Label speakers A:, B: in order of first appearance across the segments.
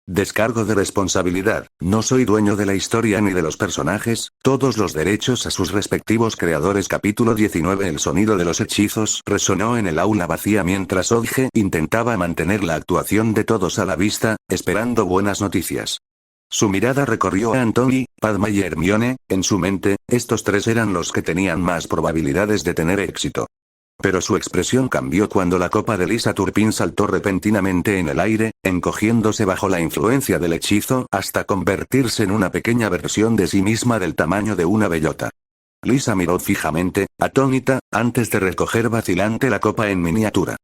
A: Descargo de responsabilidad, no soy dueño de la historia ni de los personajes, todos los derechos a sus respectivos creadores. Capítulo 19. El sonido de los hechizos resonó en el aula vacía mientras Odge intentaba mantener la actuación de todos a la vista, esperando buenas noticias. Su mirada recorrió a Anthony, Padma y Hermione, en su mente, estos tres eran los que tenían más probabilidades de tener éxito. Pero su expresión cambió cuando la copa de Lisa Turpin saltó repentinamente en el aire, encogiéndose bajo la influencia del hechizo hasta convertirse en una pequeña versión de sí misma del tamaño de una bellota. Lisa miró fijamente, atónita, antes de recoger vacilante la copa en miniatura.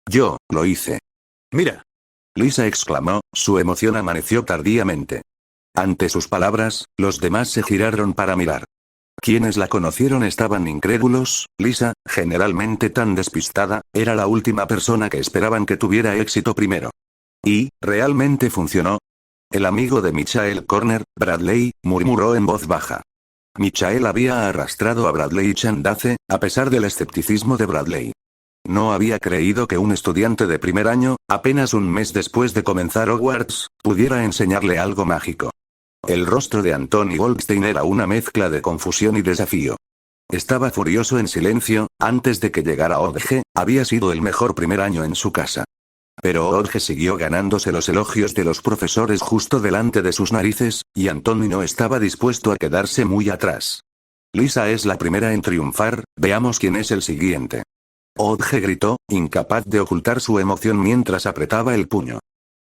A: Yo, lo hice. Mira. Lisa exclamó, su emoción amaneció tardíamente. Ante sus palabras, los demás se giraron para mirar. Quienes la conocieron estaban incrédulos, Lisa, generalmente tan despistada, era la última persona que esperaban que tuviera éxito primero. ¿Y, realmente funcionó? El amigo de Michael Corner, Bradley, murmuró en voz baja. Michael había arrastrado a Bradley y Chandace, a pesar del escepticismo de Bradley. No había creído que un estudiante de primer año, apenas un mes después de comenzar Hogwarts, pudiera enseñarle algo mágico. El rostro de Anthony Goldstein era una mezcla de confusión y desafío. Estaba furioso en silencio, antes de que llegara Odge, había sido el mejor primer año en su casa. Pero Odge siguió ganándose los elogios de los profesores justo delante de sus narices, y Anthony no estaba dispuesto a quedarse muy atrás. Lisa es la primera en triunfar, veamos quién es el siguiente. Odge gritó, incapaz de ocultar su emoción mientras apretaba el puño.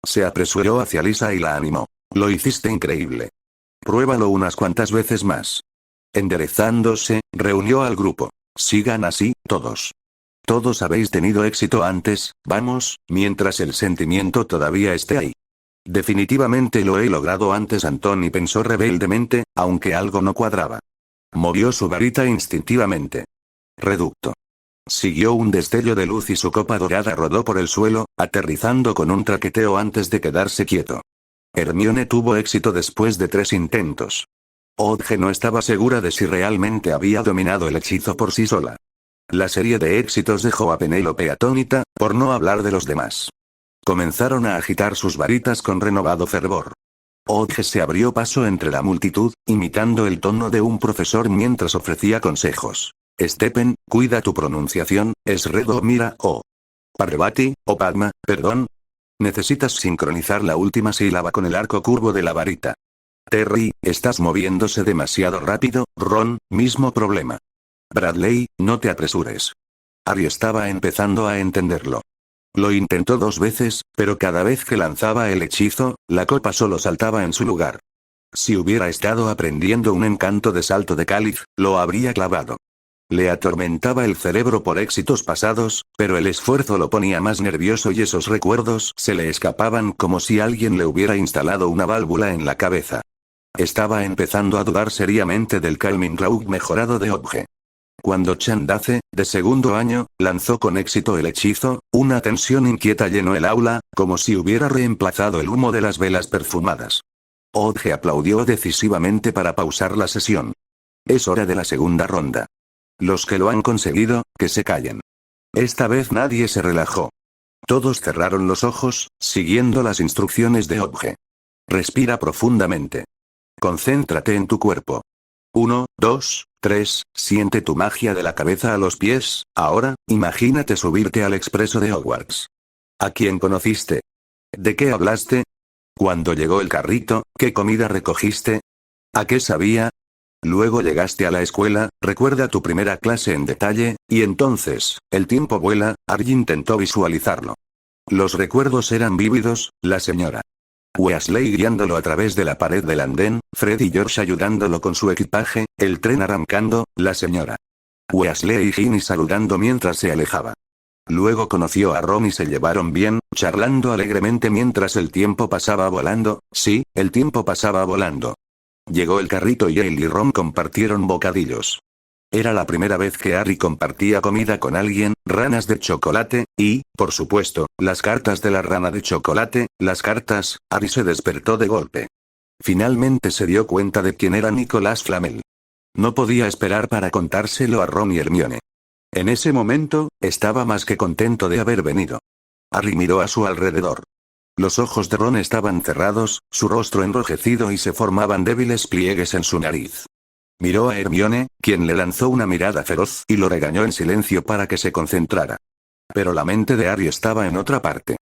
A: Se apresuró hacia Lisa y la animó. Lo hiciste increíble. Pruébalo unas cuantas veces más. Enderezándose, reunió al grupo. Sigan así, todos. Todos habéis tenido éxito antes, vamos, mientras el sentimiento todavía esté ahí. Definitivamente lo he logrado antes. Anthony pensó rebeldemente, aunque algo no cuadraba. Movió su varita instintivamente. Reducto. Siguió un destello de luz y su copa dorada rodó por el suelo, aterrizando con un traqueteo antes de quedarse quieto. Hermione tuvo éxito después de 3 intentos. Odge no estaba segura de si realmente había dominado el hechizo por sí sola. La serie de éxitos dejó a Penélope atónita, por no hablar de los demás. Comenzaron a agitar sus varitas con renovado fervor. Odge se abrió paso entre la multitud, imitando el tono de un profesor mientras ofrecía consejos. Stephen, cuida tu pronunciación, es Redo mira o Parvati, o Padma, perdón. Necesitas sincronizar la última sílaba con el arco curvo de la varita. Terry, estás moviéndose demasiado rápido. Ron, mismo problema. Bradley, no te apresures. Harry estaba empezando a entenderlo. Lo intentó 2 veces, pero cada vez que lanzaba el hechizo, la copa solo saltaba en su lugar. Si hubiera estado aprendiendo un encanto de salto de cáliz, lo habría clavado. Le atormentaba el cerebro por éxitos pasados, pero el esfuerzo lo ponía más nervioso y esos recuerdos se le escapaban como si alguien le hubiera instalado una válvula en la cabeza. Estaba empezando a dudar seriamente del Calming Rogue mejorado de Odge. Cuando Chandace, de segundo año, lanzó con éxito el hechizo, una tensión inquieta llenó el aula, como si hubiera reemplazado el humo de las velas perfumadas. Odge aplaudió decisivamente para pausar la sesión. Es hora de la segunda ronda. Los que lo han conseguido, que se callen. Esta vez nadie se relajó. Todos cerraron los ojos, siguiendo las instrucciones de Odge. Respira profundamente. Concéntrate en tu cuerpo. 1, 2, 3, siente tu magia de la cabeza a los pies. Ahora, imagínate subirte al expreso de Hogwarts. ¿A quién conociste? ¿De qué hablaste? Cuando llegó el carrito, ¿qué comida recogiste? ¿A qué sabía? Luego llegaste a la escuela, recuerda tu primera clase en detalle, y entonces, el tiempo vuela. Harry intentó visualizarlo. Los recuerdos eran vívidos, la señora Weasley guiándolo a través de la pared del andén, Fred y George ayudándolo con su equipaje, el tren arrancando, la señora Weasley y Ginny saludando mientras se alejaba. Luego conoció a Ron y se llevaron bien, charlando alegremente mientras el tiempo pasaba volando. Sí, el tiempo pasaba volando. Llegó el carrito y él y Ron compartieron bocadillos. Era la primera vez que Harry compartía comida con alguien, ranas de chocolate, y, por supuesto, las cartas de la rana de chocolate, las cartas. Harry se despertó de golpe. Finalmente se dio cuenta de quién era Nicolas Flamel. No podía esperar para contárselo a Ron y Hermione. En ese momento, estaba más que contento de haber venido. Harry miró a su alrededor. Los ojos de Ron estaban cerrados, su rostro enrojecido y se formaban débiles pliegues en su nariz. Miró a Hermione, quien le lanzó una mirada feroz y lo regañó en silencio para que se concentrara. Pero la mente de Harry estaba en otra parte.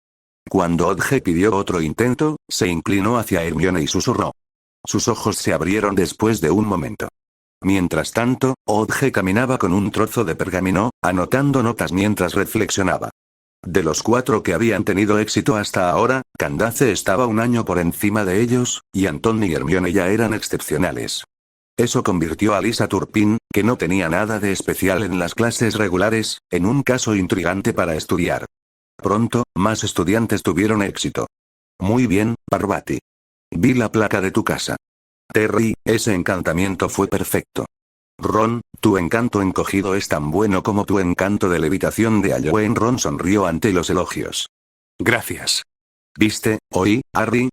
A: Cuando Odge pidió otro intento, se inclinó hacia Hermione y susurró. Sus ojos se abrieron después de un momento. Mientras tanto, Odge caminaba con un trozo de pergamino, anotando notas mientras reflexionaba. De los 4 que habían tenido éxito hasta ahora, Candace estaba un año por encima de ellos, y Anton y Hermione ya eran excepcionales. Eso convirtió a Lisa Turpin, que no tenía nada de especial en las clases regulares, en un caso intrigante para estudiar. Pronto, más estudiantes tuvieron éxito. Muy bien, Parvati. Vi la placa de tu casa. Terry, ese encantamiento fue perfecto. Ron, tu encanto encogido es tan bueno como tu encanto de levitación de Halloween. Ron sonrió ante los elogios. Gracias. ¿Viste, oí, Harry?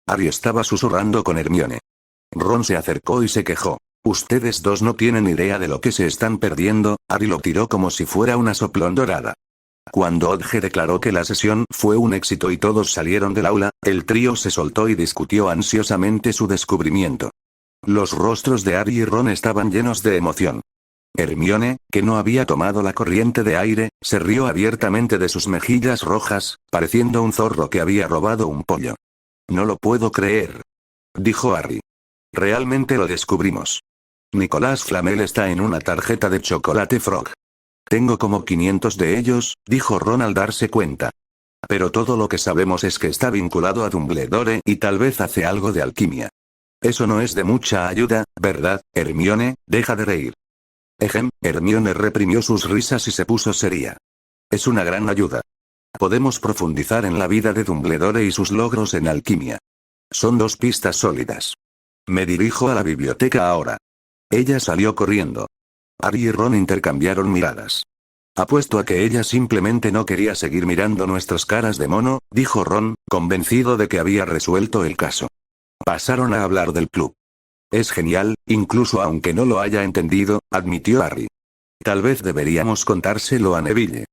A: Harry estaba susurrando con Hermione. Ron se acercó y se quejó. Ustedes dos no tienen idea de lo que se están perdiendo. Harry lo tiró como si fuera una soplón dorada. Cuando Odge declaró que la sesión fue un éxito y todos salieron del aula, el trío se soltó y discutió ansiosamente su descubrimiento. Los rostros de Harry y Ron estaban llenos de emoción. Hermione, que no había tomado la corriente de aire, se rió abiertamente de sus mejillas rojas, pareciendo un zorro que había robado un pollo. No lo puedo creer, dijo Harry. Realmente lo descubrimos. Nicolás Flamel está en una tarjeta de chocolate Frog. Tengo como 500 de ellos, dijo Ron al darse cuenta. Pero todo lo que sabemos es que está vinculado a Dumbledore y tal vez hace algo de alquimia. Eso no es de mucha ayuda, ¿verdad, Hermione? Deja de reír. Hermione reprimió sus risas y se puso seria. Es una gran ayuda. Podemos profundizar en la vida de Dumbledore y sus logros en alquimia. Son 2 pistas sólidas. Me dirijo a la biblioteca ahora. Ella salió corriendo. Harry y Ron intercambiaron miradas. Apuesto a que ella simplemente no quería seguir mirando nuestras caras de mono, dijo Ron, convencido de que había resuelto el caso. Pasaron a hablar del club. Es genial, incluso aunque no lo haya entendido, admitió Harry. Tal vez deberíamos contárselo a Neville.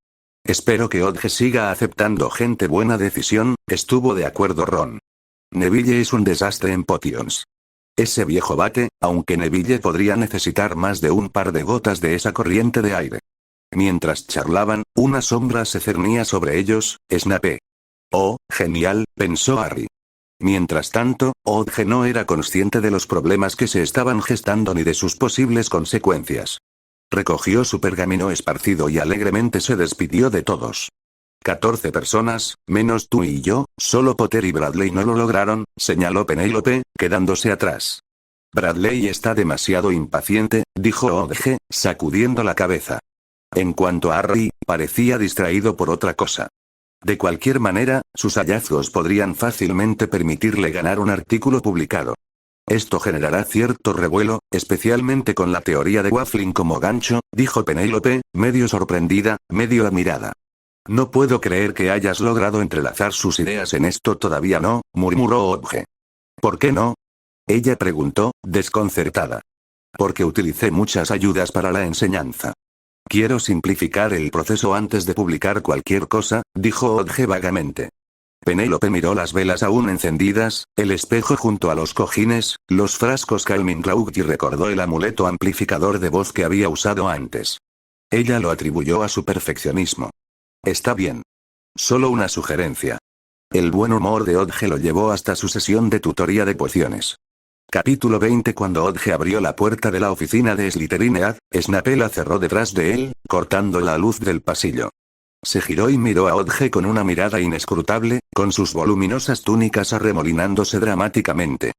A: Espero que Odge siga aceptando gente. Buena decisión, estuvo de acuerdo Ron. Neville es un desastre en potions. Ese viejo bate, aunque Neville podría necesitar más de un par de gotas de esa corriente de aire. Mientras charlaban, una sombra se cernía sobre ellos. Snape. Oh, genial, pensó Harry. Mientras tanto, Odge no era consciente de los problemas que se estaban gestando ni de sus posibles consecuencias. Recogió su pergamino esparcido y alegremente se despidió de todos. 14 personas, menos tú y yo, solo Potter y Bradley no lo lograron, señaló Penélope, quedándose atrás. Bradley está demasiado impaciente, dijo Odge, sacudiendo la cabeza. En cuanto a Harry, parecía distraído por otra cosa. De cualquier manera, sus hallazgos podrían fácilmente permitirle ganar un artículo publicado. Esto generará cierto revuelo, especialmente con la teoría de Waffling como gancho, dijo Penélope, medio sorprendida, medio admirada. No puedo creer que hayas logrado entrelazar sus ideas en esto. Todavía no, murmuró Odge. ¿Por qué no? Ella preguntó, desconcertada. Porque utilicé muchas ayudas para la enseñanza. Quiero simplificar el proceso antes de publicar cualquier cosa, dijo Odge vagamente. Penélope miró las velas aún encendidas, el espejo junto a los cojines, los frascos Calming Cloud y recordó el amuleto amplificador de voz que había usado antes. Ella lo atribuyó a su perfeccionismo. Está bien. Solo una sugerencia. El buen humor de Odge lo llevó hasta su sesión de tutoría de pociones. Capítulo 20. Cuando Odge abrió la puerta de la oficina de Slytherinead, Snape la cerró detrás de él, cortando la luz del pasillo. Se giró y miró a Odge con una mirada inescrutable, con sus voluminosas túnicas arremolinándose dramáticamente.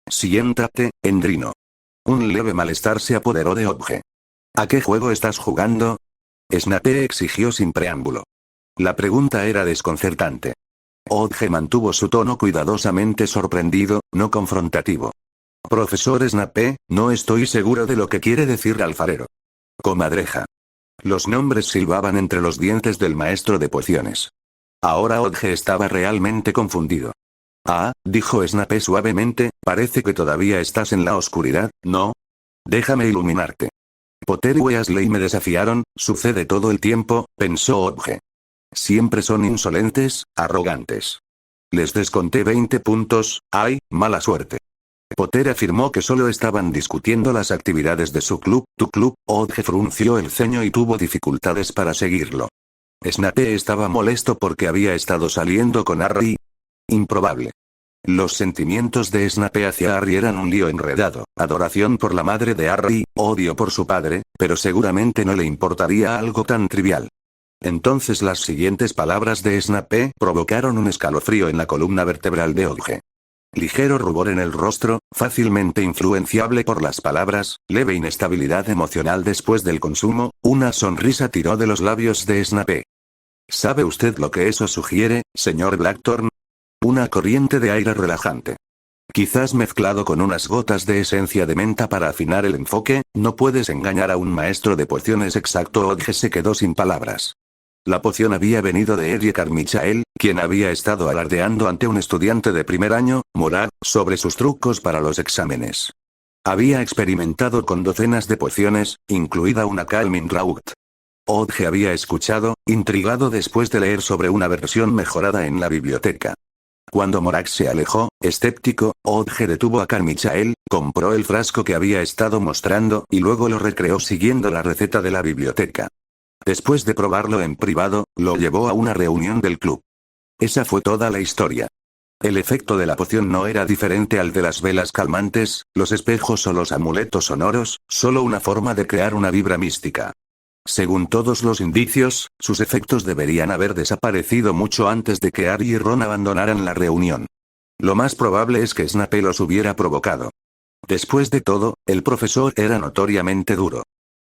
A: Siéntate, Endrino. Un leve malestar se apoderó de Odge. ¿A qué juego estás jugando? Snape exigió sin preámbulo. La pregunta era desconcertante. Odge mantuvo su tono cuidadosamente sorprendido, no confrontativo. Profesor Snape, no estoy seguro de lo que quiere decir alfarero. Comadreja. Los nombres silbaban entre los dientes del maestro de pociones. Ahora Odge estaba realmente confundido. Ah, dijo Snape suavemente, parece que todavía estás en la oscuridad, ¿no? Déjame iluminarte. Potter y Weasley me desafiaron, sucede todo el tiempo, pensó Odge. Siempre son insolentes, arrogantes. Les desconté 20 puntos, ¡ay, mala suerte! Potter afirmó que solo estaban discutiendo las actividades de su club, tu club. Odge frunció el ceño y tuvo dificultades para seguirlo. Snape estaba molesto porque había estado saliendo con Harry. Improbable. Los sentimientos de Snape hacia Harry eran un lío enredado, adoración por la madre de Harry, odio por su padre, pero seguramente no le importaría algo tan trivial. Entonces las siguientes palabras de Snape provocaron un escalofrío en la columna vertebral de Odge. Ligero rubor en el rostro, fácilmente influenciable por las palabras, leve inestabilidad emocional después del consumo, una sonrisa tiró de los labios de Snape. ¿Sabe usted lo que eso sugiere, señor Blackthorn? Una corriente de aire relajante. Quizás mezclado con unas gotas de esencia de menta para afinar el enfoque. No puedes engañar a un maestro de pociones exacto. Odge se quedó sin palabras. La poción había venido de Eddie Carmichael, quien había estado alardeando ante un estudiante de primer año, Morag, sobre sus trucos para los exámenes. Había experimentado con docenas de pociones, incluida una Calming Draught. Odge había escuchado, intrigado después de leer sobre una versión mejorada en la biblioteca. Cuando Morag se alejó, escéptico, Odge detuvo a Carmichael, compró el frasco que había estado mostrando y luego lo recreó siguiendo la receta de la biblioteca. Después de probarlo en privado, lo llevó a una reunión del club. Esa fue toda la historia. El efecto de la poción no era diferente al de las velas calmantes, los espejos o los amuletos sonoros, solo una forma de crear una vibra mística. Según todos los indicios, sus efectos deberían haber desaparecido mucho antes de que Harry y Ron abandonaran la reunión. Lo más probable es que Snape los hubiera provocado. Después de todo, el profesor era notoriamente duro.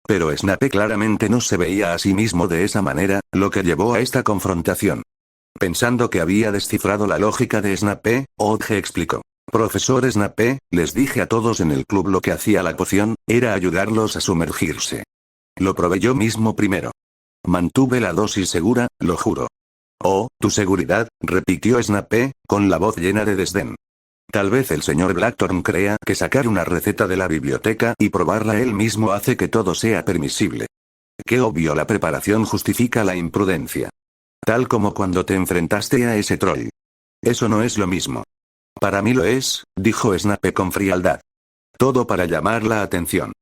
A: Pero Snape claramente no se veía a sí mismo de esa manera, lo que llevó a esta confrontación. Pensando que había descifrado la lógica de Snape, Odge explicó. Profesor Snape, les dije a todos en el club lo que hacía la poción, era ayudarlos a sumergirse. Lo probé yo mismo primero. Mantuve la dosis segura, lo juro. Oh, tu seguridad, repitió Snape, con la voz llena de desdén. Tal vez el señor Blackthorn crea que sacar una receta de la biblioteca y probarla él mismo hace que todo sea permisible. Qué obvio, la preparación justifica la imprudencia. Tal como cuando te enfrentaste a ese troll. Eso no es lo mismo. Para mí lo es, dijo Snape con frialdad. Todo para llamar la atención.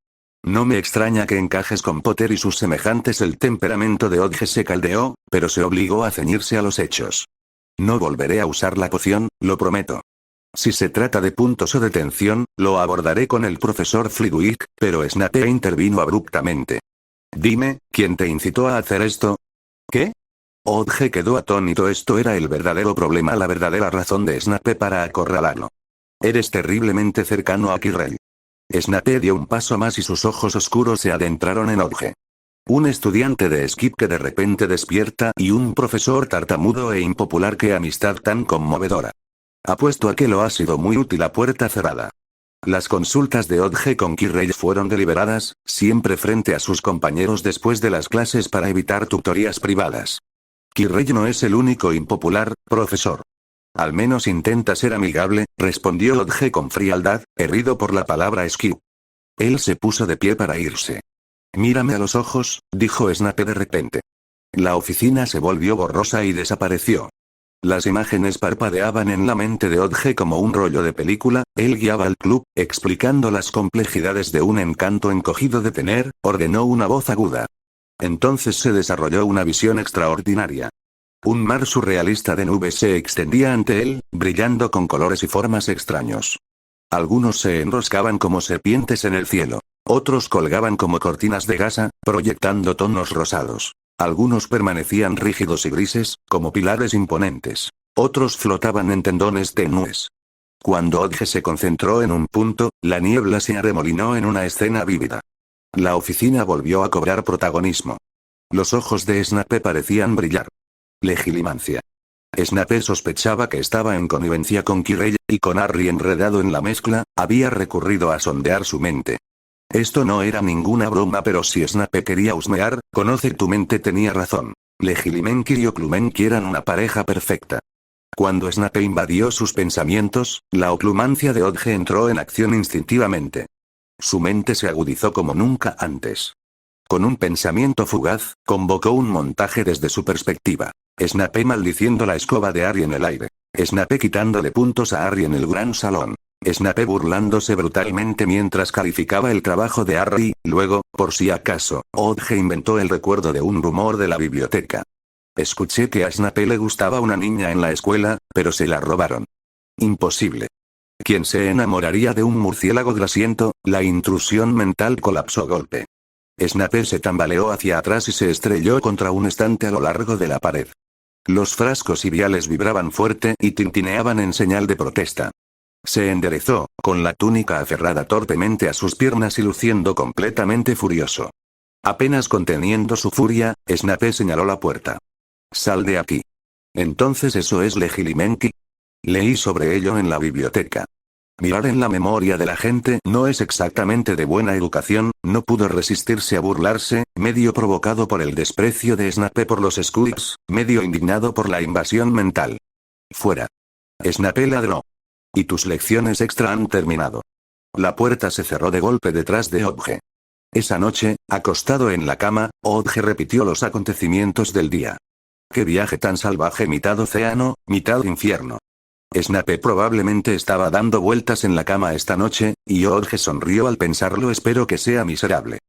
A: No me extraña que encajes con Potter y sus semejantes. El temperamento de Odge se caldeó, pero se obligó a ceñirse a los hechos. No volveré a usar la poción, lo prometo. Si se trata de puntos o de tensión, lo abordaré con el profesor Flitwick, pero Snape intervino abruptamente. Dime, ¿quién te incitó a hacer esto? ¿Qué? Odge quedó atónito. Esto era el verdadero problema, la verdadera razón de Snape para acorralarlo. Eres terriblemente cercano a Quirrell. Snape dio un paso más y sus ojos oscuros se adentraron en Odge. Un estudiante de Skip que de repente despierta y un profesor tartamudo e impopular. Qué amistad tan conmovedora. Apuesto a que lo ha sido muy útil a puerta cerrada. Las consultas de Odge con Quirrell fueron deliberadas, siempre frente a sus compañeros después de las clases para evitar tutorías privadas. Quirrell no es el único impopular, profesor. Al menos intenta ser amigable, respondió Odge con frialdad, herido por la palabra Skip. Él se puso de pie para irse. Mírame a los ojos, dijo Snape de repente. La oficina se volvió borrosa y desapareció. Las imágenes parpadeaban en la mente de Odge como un rollo de película. Él guiaba al club, explicando las complejidades de un encanto encogido de tener, ordenó una voz aguda. Entonces se desarrolló una visión extraordinaria. Un mar surrealista de nubes se extendía ante él, brillando con colores y formas extraños. Algunos se enroscaban como serpientes en el cielo. Otros colgaban como cortinas de gasa, proyectando tonos rosados. Algunos permanecían rígidos y grises, como pilares imponentes. Otros flotaban en tendones tenues. Cuando Odge se concentró en un punto, la niebla se arremolinó en una escena vívida. La oficina volvió a cobrar protagonismo. Los ojos de Snape parecían brillar. Legilimancia. Snape sospechaba que estaba en connivencia con Quirrell, y con Harry enredado en la mezcla, había recurrido a sondear su mente. Esto no era ninguna broma, pero si Snape quería husmear, conoce tu mente tenía razón. Legilimenki y Occlumenki eran una pareja perfecta. Cuando Snape invadió sus pensamientos, la oclumancia de Odge entró en acción instintivamente. Su mente se agudizó como nunca antes. Con un pensamiento fugaz, convocó un montaje desde su perspectiva. Snape maldiciendo la escoba de Harry en el aire. Snape quitándole puntos a Harry en el gran salón. Snape burlándose brutalmente mientras calificaba el trabajo de Harry. Luego, por si acaso, Odge inventó el recuerdo de un rumor de la biblioteca. Escuché que a Snape le gustaba una niña en la escuela, pero se la robaron. Imposible. ¿Quién se enamoraría de un murciélago grasiento? La intrusión mental colapsó golpe. Snape se tambaleó hacia atrás y se estrelló contra un estante a lo largo de la pared. Los frascos y viales vibraban fuerte y tintineaban en señal de protesta. Se enderezó, con la túnica aferrada torpemente a sus piernas y luciendo completamente furioso. Apenas conteniendo su furia, Snape señaló la puerta. «Sal de aquí». «¿Entonces eso es Legilimenki?» Leí sobre ello en la biblioteca. Mirar en la memoria de la gente no es exactamente de buena educación. No pudo resistirse a burlarse, medio provocado por el desprecio de Snape por los Squibs, medio indignado por la invasión mental. «Fuera». Snape ladró. «Y tus lecciones extra han terminado». La puerta se cerró de golpe detrás de Odge. Esa noche, acostado en la cama, Odge repitió los acontecimientos del día. «Qué viaje tan salvaje, mitad océano, mitad infierno». Snape probablemente estaba dando vueltas en la cama esta noche, y Odge sonrió al pensarlo. Espero que sea miserable.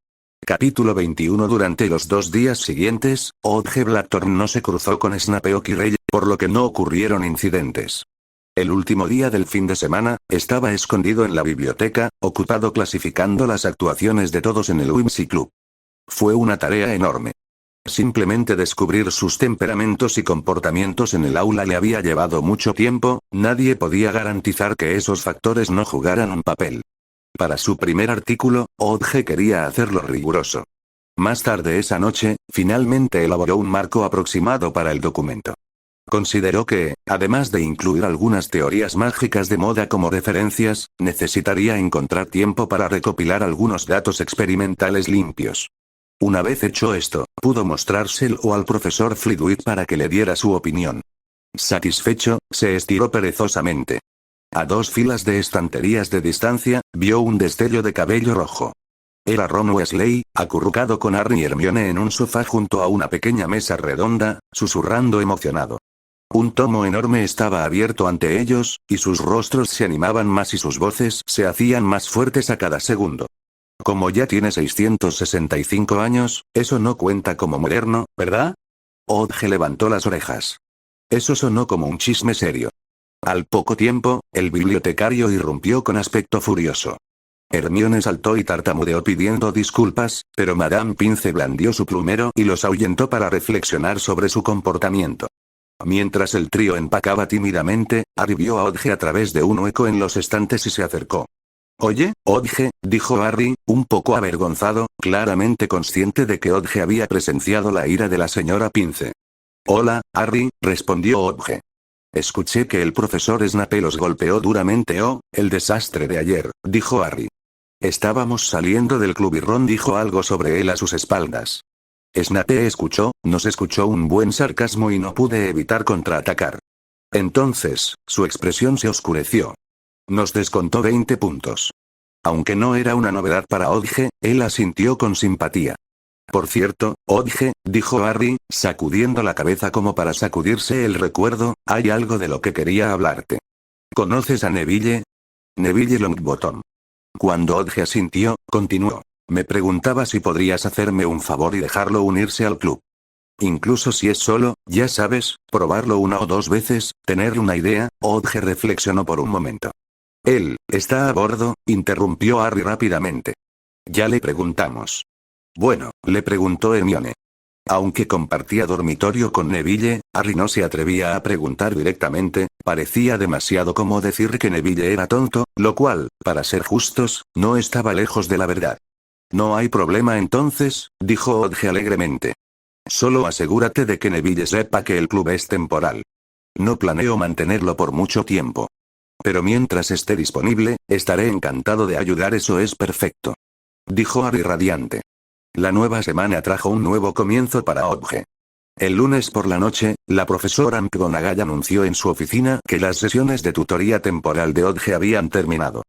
A: Capítulo 21. Durante los 2 días siguientes, Odge Blackthorn no se cruzó con Snape o Quirrell, por lo que no ocurrieron incidentes. El último día del fin de semana, estaba escondido en la biblioteca, ocupado clasificando las actuaciones de todos en el Whimsy Club. Fue una tarea enorme. Simplemente descubrir sus temperamentos y comportamientos en el aula le había llevado mucho tiempo. Nadie podía garantizar que esos factores no jugaran un papel. Para su primer artículo, Odge quería hacerlo riguroso. Más tarde esa noche, finalmente elaboró un marco aproximado para el documento. Consideró que, además de incluir algunas teorías mágicas de moda como referencias, necesitaría encontrar tiempo para recopilar algunos datos experimentales limpios. Una vez hecho esto, pudo mostrárselo al profesor Flitwick para que le diera su opinión. Satisfecho, se estiró perezosamente. A 2 filas de estanterías de distancia, vio un destello de cabello rojo. Era Ron Weasley, acurrucado con Harry y Hermione en un sofá junto a una pequeña mesa redonda, susurrando emocionado. Un tomo enorme estaba abierto ante ellos, y sus rostros se animaban más y sus voces se hacían más fuertes a cada segundo. Como ya tiene 665 años, eso no cuenta como moderno, ¿verdad? Odge levantó las orejas. Eso sonó como un chisme serio. Al poco tiempo, el bibliotecario irrumpió con aspecto furioso. Hermione saltó y tartamudeó pidiendo disculpas, pero Madame Pince blandió su plumero y los ahuyentó para reflexionar sobre su comportamiento. Mientras el trío empacaba tímidamente, Harry vio a Odge a través de un hueco en los estantes y se acercó. «Oye, Odge», dijo Harry, un poco avergonzado, claramente consciente de que Odge había presenciado la ira de la señora Pince. «Hola, Harry», respondió Odge. «Escuché que el profesor Snape los golpeó duramente. Oh, el desastre de ayer», dijo Harry. «Estábamos saliendo del club y Ron dijo algo sobre él a sus espaldas». Snape escuchó, nos escuchó un buen sarcasmo y no pude evitar contraatacar. Entonces, su expresión se oscureció. Nos descontó 20 puntos. Aunque no era una novedad para Odge, él asintió con simpatía. «Por cierto, Odge», dijo Harry, sacudiendo la cabeza como para sacudirse el recuerdo, «hay algo de lo que quería hablarte». «¿Conoces a Neville?» «Neville Longbottom». Cuando Odge asintió, continuó. «Me preguntaba si podrías hacerme un favor y dejarlo unirse al club. Incluso si es solo, ya sabes, probarlo 1 o 2 veces, tener una idea». Odge reflexionó por un momento. «Él, está a bordo», interrumpió Harry rápidamente. «Ya le preguntamos». «Bueno», le preguntó Hermione. Aunque compartía dormitorio con Neville, Harry no se atrevía a preguntar directamente. Parecía demasiado como decir que Neville era tonto, lo cual, para ser justos, no estaba lejos de la verdad. «No hay problema entonces», dijo Odge alegremente. «Solo asegúrate de que Neville sepa que el club es temporal. No planeo mantenerlo por mucho tiempo. Pero mientras esté disponible, estaré encantado de ayudar». «Eso es perfecto», dijo Harry radiante. La nueva semana trajo un nuevo comienzo para Odge. El lunes por la noche, la profesora McGonagall anunció en su oficina que las sesiones de tutoría temporal de Odge habían terminado.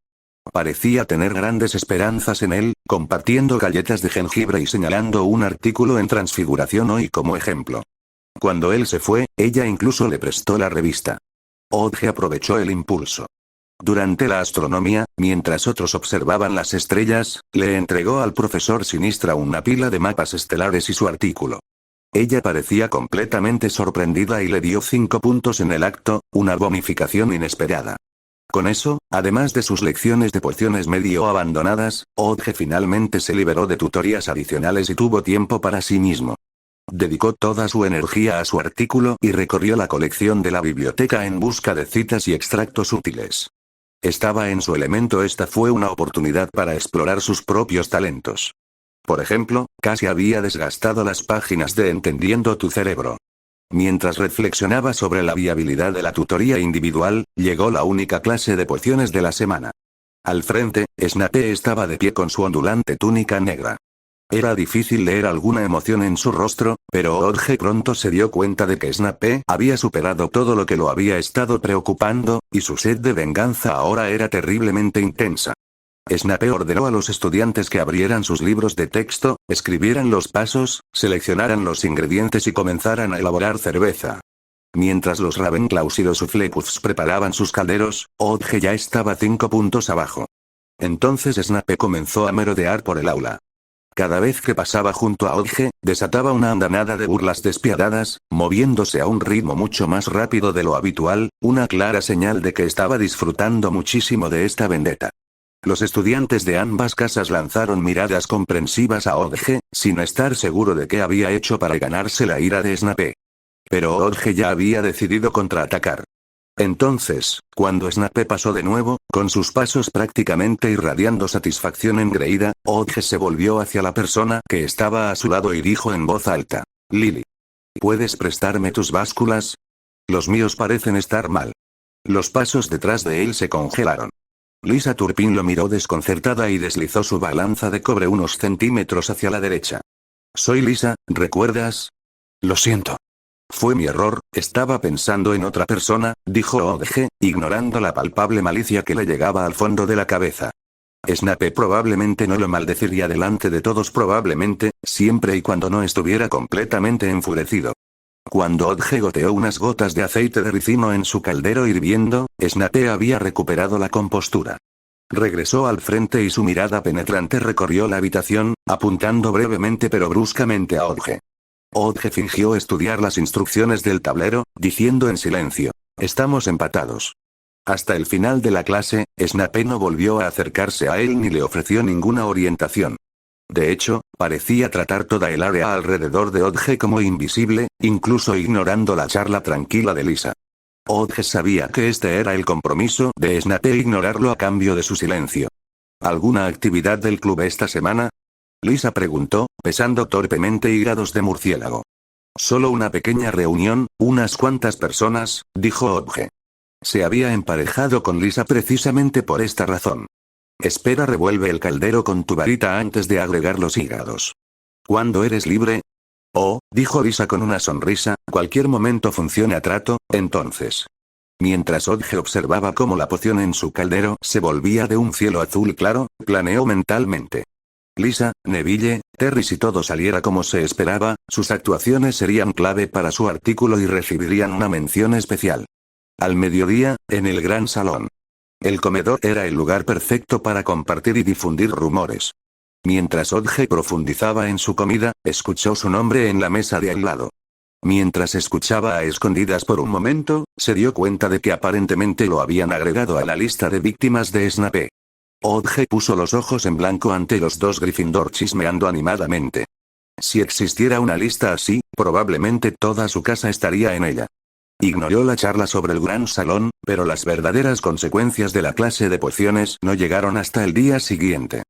A: Parecía tener grandes esperanzas en él, compartiendo galletas de jengibre y señalando un artículo en Transfiguración Hoy como ejemplo. Cuando él se fue, ella incluso le prestó la revista. Odge aprovechó el impulso. Durante la astronomía, mientras otros observaban las estrellas, le entregó al profesor Sinistra una pila de mapas estelares y su artículo. Ella parecía completamente sorprendida y le dio 5 puntos en el acto, una bonificación inesperada. Con eso, además de sus lecciones de pociones medio abandonadas, Odge finalmente se liberó de tutorías adicionales y tuvo tiempo para sí mismo. Dedicó toda su energía a su artículo y recorrió la colección de la biblioteca en busca de citas y extractos útiles. Estaba en su elemento. Esta fue una oportunidad para explorar sus propios talentos. Por ejemplo, casi había desgastado las páginas de Entendiendo tu cerebro. Mientras reflexionaba sobre la viabilidad de la tutoría individual, llegó la única clase de pociones de la semana. Al frente, Snape estaba de pie con su ondulante túnica negra. Era difícil leer alguna emoción en su rostro, pero Odge pronto se dio cuenta de que Snape había superado todo lo que lo había estado preocupando, y su sed de venganza ahora era terriblemente intensa. Snape ordenó a los estudiantes que abrieran sus libros de texto, escribieran los pasos, seleccionaran los ingredientes y comenzaran a elaborar cerveza. Mientras los Ravenclaws y los Hufflepuffs preparaban sus calderos, Odge ya estaba 5 puntos abajo. Entonces Snape comenzó a merodear por el aula. Cada vez que pasaba junto a Odge, desataba una andanada de burlas despiadadas, moviéndose a un ritmo mucho más rápido de lo habitual, una clara señal de que estaba disfrutando muchísimo de esta vendetta. Los estudiantes de ambas casas lanzaron miradas comprensivas a Odge, sin estar seguro de qué había hecho para ganarse la ira de Snape. Pero Odge ya había decidido contraatacar. Entonces, cuando Snape pasó de nuevo, con sus pasos prácticamente irradiando satisfacción engreída, Odge se volvió hacia la persona que estaba a su lado y dijo en voz alta: Lily, ¿puedes prestarme tus básculas? Los míos parecen estar mal. Los pasos detrás de él se congelaron. Lisa Turpin lo miró desconcertada y deslizó su balanza de cobre unos centímetros hacia la derecha. Soy Lisa, ¿recuerdas? Lo siento. Fue mi error, estaba pensando en otra persona, dijo Odge, ignorando la palpable malicia que le llegaba al fondo de la cabeza. Snape probablemente no lo maldeciría delante de todos, probablemente, siempre y cuando no estuviera completamente enfurecido. Cuando Odge goteó unas gotas de aceite de ricino en su caldero hirviendo, Snape había recuperado la compostura. Regresó al frente y su mirada penetrante recorrió la habitación, apuntando brevemente pero bruscamente a Odge. Odge fingió estudiar las instrucciones del tablero, diciendo en silencio: estamos empatados. Hasta el final de la clase, Snape no volvió a acercarse a él ni le ofreció ninguna orientación. De hecho, parecía tratar toda el área alrededor de Odge como invisible, incluso ignorando la charla tranquila de Lisa. Odge sabía que este era el compromiso de Snape, ignorarlo a cambio de su silencio. ¿Alguna actividad del club esta semana?, Lisa preguntó, pesando torpemente hígados de murciélago. Solo una pequeña reunión, unas cuantas personas, dijo Odge. Se había emparejado con Lisa precisamente por esta razón. Espera, revuelve el caldero con tu varita antes de agregar los hígados. ¿Cuándo eres libre? Oh, dijo Lisa con una sonrisa, cualquier momento funciona, trato, entonces. Mientras Odge observaba cómo la poción en su caldero se volvía de un cielo azul claro, planeó mentalmente. Lisa, Neville, Terry, si todo saliera como se esperaba, sus actuaciones serían clave para su artículo y recibirían una mención especial. Al mediodía, en el gran salón. El comedor era el lugar perfecto para compartir y difundir rumores. Mientras Odge profundizaba en su comida, escuchó su nombre en la mesa de al lado. Mientras escuchaba a escondidas por un momento, se dio cuenta de que aparentemente lo habían agregado a la lista de víctimas de Snape. Odge puso los ojos en blanco ante los dos Gryffindor chismeando animadamente. Si existiera una lista así, probablemente toda su casa estaría en ella. Ignoró la charla sobre el gran salón, pero las verdaderas consecuencias de la clase de pociones no llegaron hasta el día siguiente.